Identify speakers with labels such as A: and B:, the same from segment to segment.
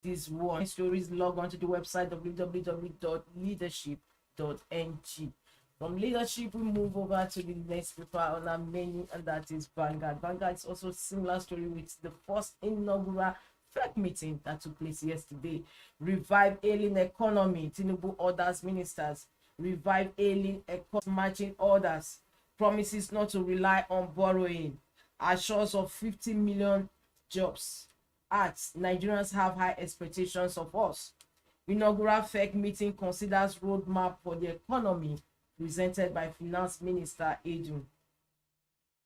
A: this one stories, log on to the website www.leadership.ng. From leadership, we move over to the next paper on our menu, and that is Vanguard. Vanguard is also a similar story with the first inaugural FEC meeting that took place yesterday. Revive ailing economy. Tinubu orders ministers. Revive ailing economy matching orders. Promises not to rely on borrowing. Assures of 50 million jobs. Adds Nigerians have high expectations of us. Inaugural FEC meeting considers roadmap for the economy, presented by Finance Minister Edun.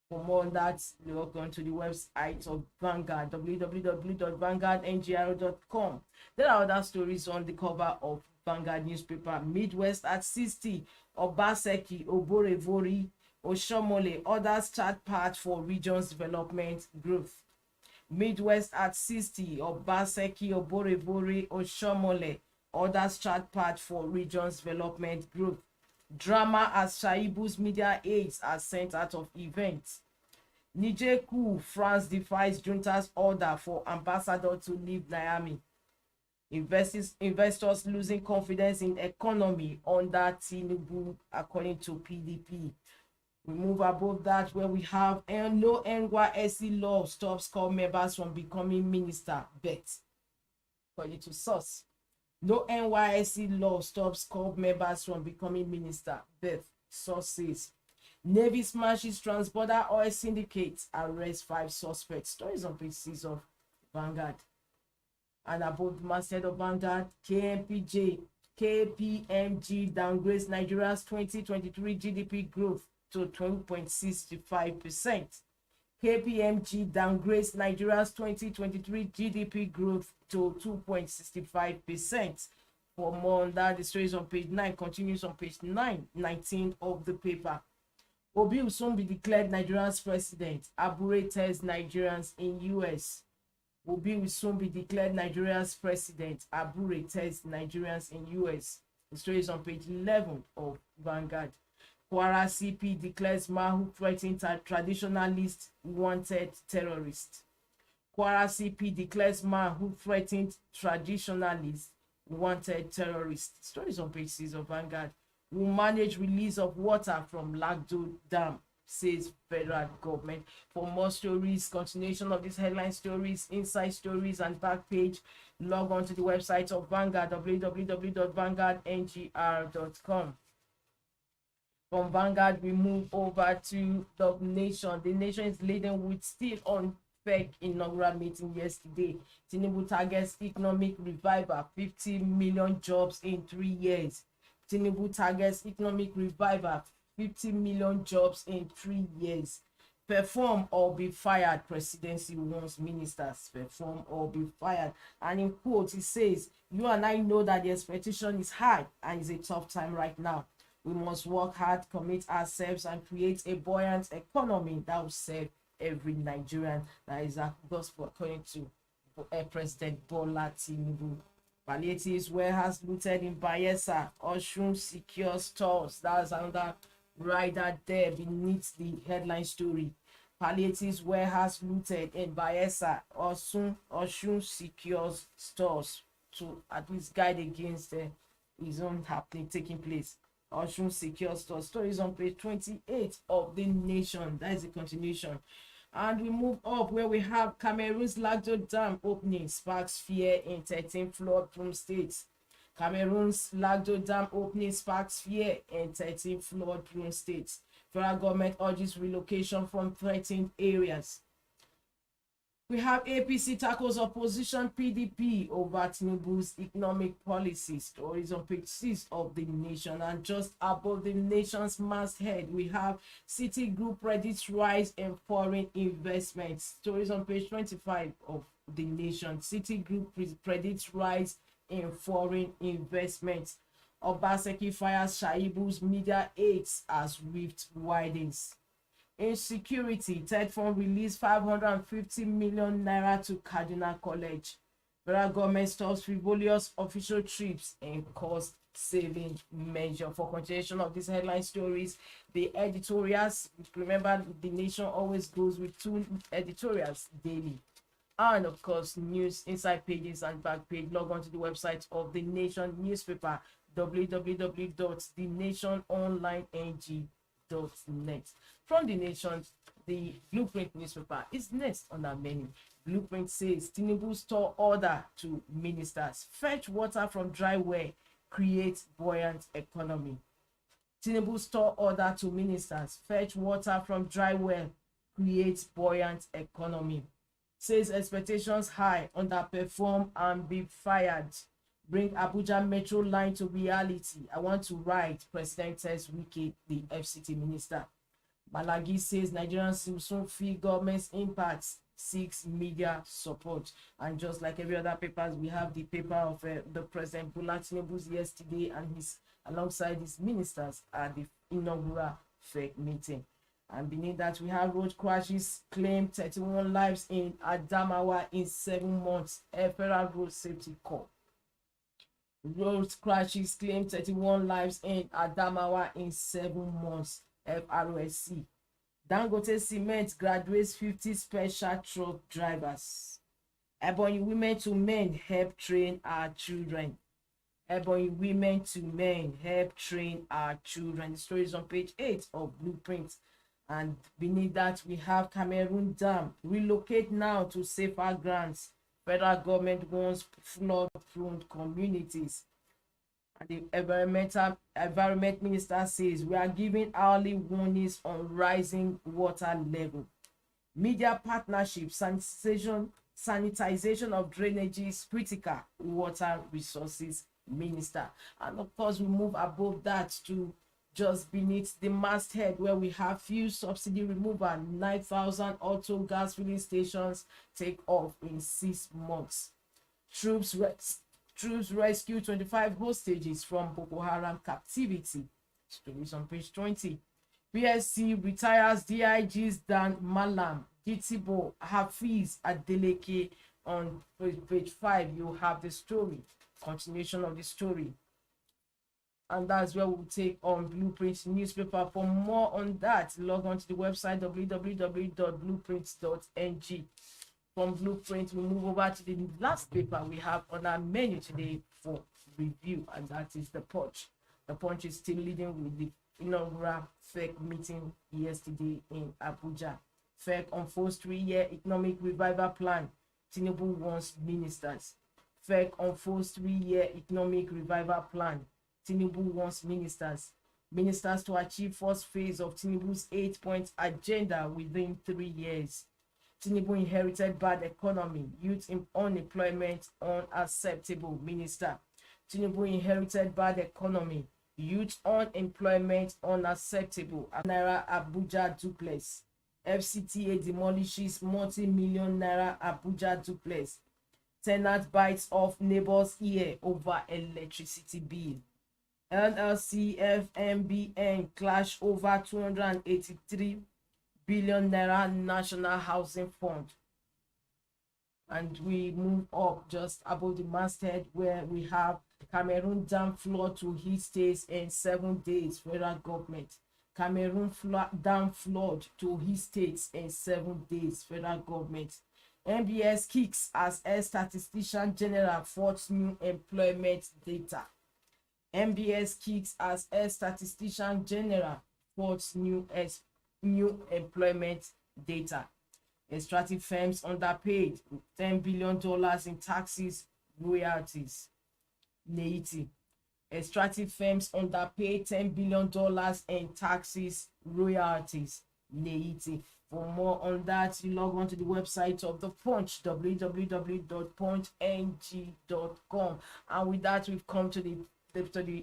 A: For more on that, log on to the website of Vanguard, www.vanguardngr.com. There are other stories on the cover of Vanguard newspaper. Midwest at 60, Obaseki, Oborevori, Oshomole, others chart path for region's development growth. Midwest at 60, Obaseki, Oborevori, Oshomole, others chart path for region's development growth. Drama as Shaibu's media aides are sent out of events. Niger coup, France defies junta's order for ambassador to leave Niamey. Investors losing confidence in economy under Tinubu, according to PDP. We move above that where we have no NYSC law stops core members from becoming minister, bet. According to source. No NYSC law stops core members from becoming minister, bet. Source says. Navy smashes transborder oil syndicates, arrest 5 suspects. Stories on page 6 of Vanguard. And above the masthead of Vanguard, KPMG downgrades Nigeria's 2023 GDP growth to 12.65%. KPMG downgrades Nigeria's 2023 GDP growth to 2.65%. For more on that, the story is on page 9, continues on page 19 of the paper. Obi will soon be declared Nigeria's president. Abure tells Nigerians in US. Obi will soon be declared Nigeria's president. Abure tells Nigerians in US. The story is on page 11 of Vanguard. Kwara CP declares Mahu threatened traditionalist wanted terrorist. Kwara CP declares Mahu threatened traditionalist wanted terrorist. Stories on page 6 of Vanguard. Will manage release of water from Lagdo Dam, says federal government. For more stories, continuation of these headline stories, inside stories, and back page, log on to the website of Vanguard, www.vanguardngr.com. From Vanguard, we move over to the Nation. The Nation is laden with still on FEC inaugural meeting yesterday. Tinubu targets economic revival, 50 million jobs in 3 years. Tinubu targets economic revival, 50 million jobs in 3 years. Perform or be fired, presidency wants ministers. Perform or be fired. And in quotes, he says, you and I know that the expectation is high and it's a tough time right now. We must work hard, commit ourselves, and create a buoyant economy that will serve every Nigerian. That is a gospel according to President Bola Tinubu. Palliatives warehouse looted in Bayelsa. Osun secure stores. That's another rider there beneath the headline story. Palliatives warehouse looted in Bayelsa. Osun secures stores to at least guide against his own happening taking place. Osun secure stores. Stories on page 28 of the Nation. That is the continuation. And we move up where we have Cameroon's Lagdo Dam opening sparks fear in 13 flood-prone states. Cameroon's Lagdo Dam opening sparks fear in 13 flood-prone states. Federal government urges relocation from threatened areas. We have APC tackles opposition PDP over Tinubu's economic policies. Stories on page 6 of the Nation. And just above the Nation's masthead, we have Citigroup predicts rise in foreign investments. Stories on page 25 of the Nation. Citigroup predicts rise in foreign investments. Obaseki fires Shaibu's media aides as rift widens. Insecurity, third fund released 550 million naira to Kaduna College. Federal government stops frivolous official trips and cost saving measure. For continuation of these headline stories, the editorials, remember the Nation always goes with 2 editorials daily. and of course news inside pages and back page. Log on to the website of the Nation newspaper, www.thenationonlineng.net. From the Nation, the Blueprint newspaper is next on our menu. Blueprint says Tinubu store order to ministers: fetch water from dry well, create buoyant economy. Tinubu store order to ministers: fetch water from dry well, create buoyant economy. Says expectations high, underperform and be fired. Bring Abuja Metro line to reality. I want to ride. President tells Wike, the FCT minister. Malagi says Nigerians will soon feel government's impacts, seeks media support. And just like every other papers, we have the paper of the President Bola Tinubu's yesterday and his alongside his ministers at the inaugural FEC meeting. And beneath that, we have road crashes claim 31 lives in Adamawa in 7 months. Federal Road Safety Corps. Road crashes claim 31 lives in Adamawa in 7 months. FROSC. Dangote Cement graduates 50 special truck drivers. Ebonyi women to men help train our children. Ebonyi women to men help train our children. The story is on page 8 of Blueprint. And beneath that, we have Cameroon Dam. Relocate now to safer grants. Federal government wants flood-prone communities. And the environment minister says we are giving hourly warnings on rising water level. Media partnership, sanitization of drainages, critical. Water resources minister. And of course, we move above that to just beneath the masthead, where we have fuel subsidy removal. 9,000 auto gas filling stations take off in 6 months. Troops rescue 25 hostages from Boko Haram captivity. Stories on page 20. PSC retires DIGs Dan Malam, Gitibo, Hafiz Adeleke. On page 5, you have the story, continuation of the story. And that's where we'll take on Blueprint newspaper. For more on that, log on to the website www.blueprint.ng. From Blueprint, we move over to the last paper we have on our menu today for review, and that is the Punch. The Punch is still leading with the inaugural FEC meeting yesterday in Abuja. FEC unfolds 3-year economic revival plan. Tinubu wants ministers. FEC unfolds 3-year economic revival plan. Tinubu wants ministers. Ministers to achieve first phase of Tinubu's 8-point agenda within 3 years. Tinubu inherited bad economy, youth unemployment unacceptable. Minister. Tinubu inherited bad economy, youth unemployment unacceptable. Naira Abuja duplex. FCTA demolishes multi-million naira Abuja duplex. Tenant bites off neighbor's ear over electricity bill. NLC FMBN clash over 283 billion naira national housing fund. And we move up just above the masthead, where we have Cameroon dam flood to heat states in 7 days. Federal government. Cameroon dam flood to heat states in 7 days. Federal government. MBS kicks as air statistician general forged new employment data. MBS kicks as air statistician general forged new employment data. Extractive firms underpaid $10 billion in taxes, royalties. Neiti. Extractive firms underpaid $10 billion in taxes, royalties. Neiti. For more on that, you log on to the website of the Punch, www.punchng.com. And with that, we've come to the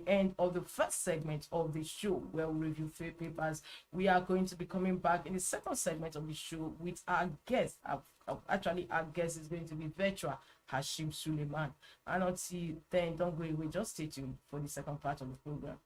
A: end of the first segment of the show, where we review papers. We are going to be coming back in the second segment of the show with our guest. Actually, our guest is going to be virtual Hashim Suleiman. And until then, don't go away. Just stay tuned for the second part of the program.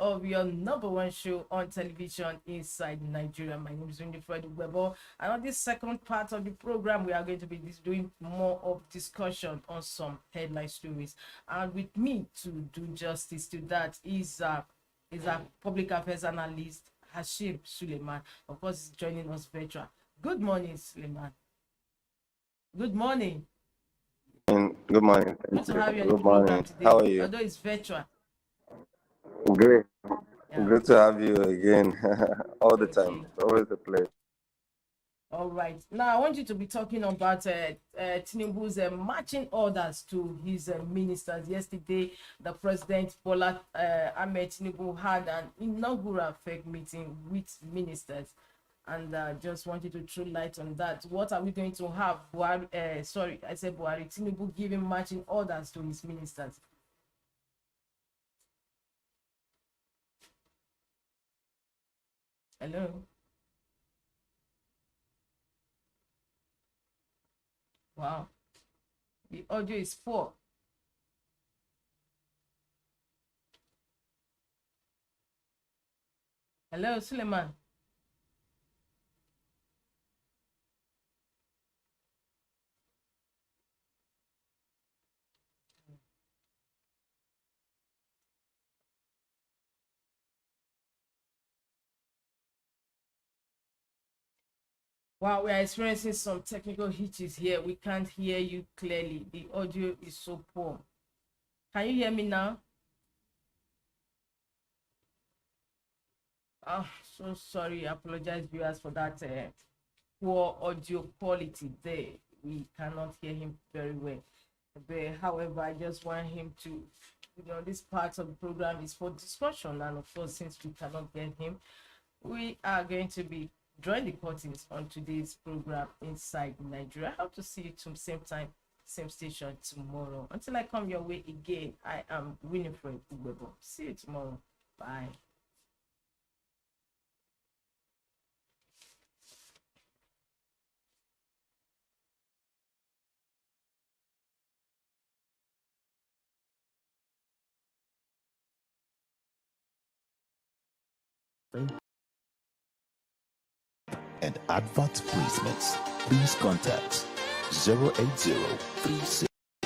A: Of your number one show on television inside Nigeria. My name is Winifred Webo, and on this second part of the program, we are going to be doing more of discussion on some headline stories. And with me to do justice to that is our public affairs analyst Hashim Suleiman. Of course, he's joining us virtual. Good morning, Suleiman. Good morning.
B: Good morning.
A: Good to have you on the
B: Good
A: program
B: morning.
A: today.
B: How are you?
A: Although it's virtual.
B: Great.
A: Yeah.
B: Good to have you again. All the
A: Okay.
B: time. It's always a pleasure.
A: All right. Now, I want you to be talking about Tinubu's marching orders to his ministers. Yesterday, the President Bola Ahmed Tinubu had an inaugural FEC meeting with ministers. And just wanted to throw light on that. What are we going to have? Buhari, Tinubu giving marching orders to his ministers. Hello? Wow. The audio is poor. Hello, Suleiman. Wow, we are experiencing some technical hitches here. We can't hear you clearly. The audio is so poor. Can you hear me now? Oh, so sorry. I apologize, viewers, for that poor audio quality there. We cannot hear him very well. But, however, I just want him to, this part of the program is for discussion. And of course, since we cannot get him, we are going to be drawing the curtains on today's program Inside Nigeria. I hope to see you to same time, same station tomorrow. Until I come your way again, I am Winifred Ubebo. See you tomorrow. Bye.
C: And advert placements, please contact 08036